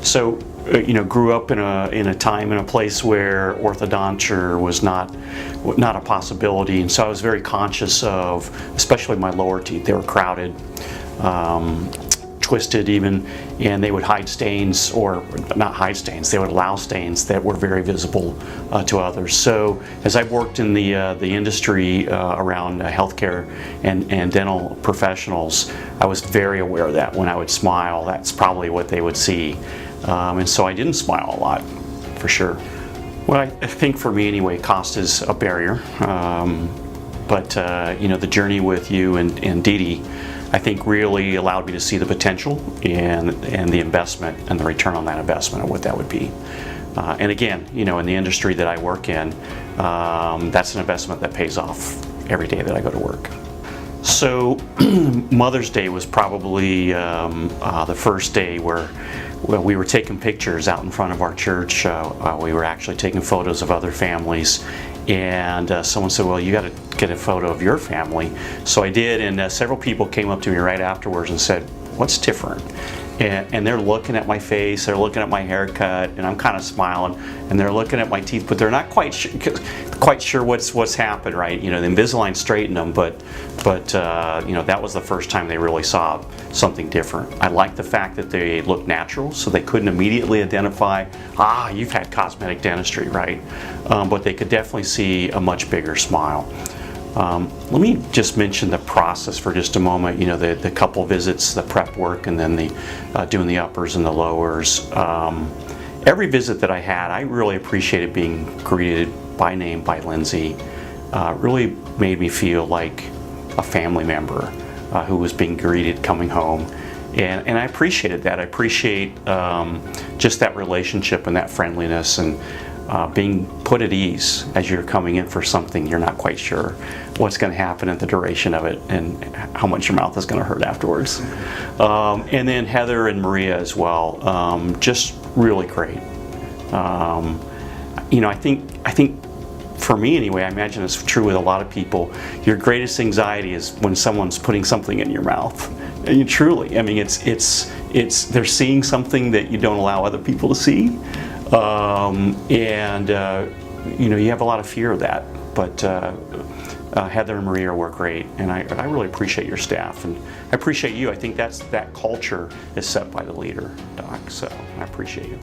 So, grew up in a time and a place where orthodonture was not a possibility, and so I was very conscious of, especially my lower teeth. They were crowded, twisted even, and they would hide stains, or not hide stains. They would allow stains that were very visible to others. So, as I've worked in the industry around healthcare and dental professionals, I was very aware of that. When I would smile, that's probably what they would see. And so I didn't smile a lot, for sure. Well, I think for me anyway, cost is a barrier. But the journey with you and Dee Dee, I think really allowed me to see the potential and the investment and the return on that investment and what that would be. And again, in the industry that I work in, that's an investment that pays off every day that I go to work. So Mother's Day was probably the first day where we were taking pictures out in front of our church. We were actually taking photos of other families, and someone said, well, you got to get a photo of your family. So I did, and several people came up to me right afterwards and said, what's different? And they're looking at my face, they're looking at my haircut, and I'm kind of smiling, and they're looking at my teeth, but they're not quite sure what's happened, right? The Invisalign straightened them, but that was the first time they really saw something different. I liked the fact that they looked natural, so they couldn't immediately identify, you've had cosmetic dentistry, right? But they could definitely see a much bigger smile. Let me just mention the process for just a moment. The couple visits, the prep work, and then the doing the uppers and the lowers. Every visit that I had, I really appreciated being greeted by name by Lindsay. Really made me feel like a family member who was being greeted coming home. And I appreciated that. I appreciate just that relationship and that friendliness, and being put at ease as you're coming in for something you're not quite sure what's going to happen at the duration of it and how much your mouth is going to hurt afterwards. And then Heather and Maria as well, just really great. I think for me anyway, I imagine it's true with a lot of people, your greatest anxiety is when someone's putting something in your mouth. And truly, I mean, it's they're seeing something that you don't allow other people to see. You have a lot of fear of that, but Heather and Maria were great, and I really appreciate your staff, and I appreciate you. I think that culture is set by the leader, Doc, so I appreciate you.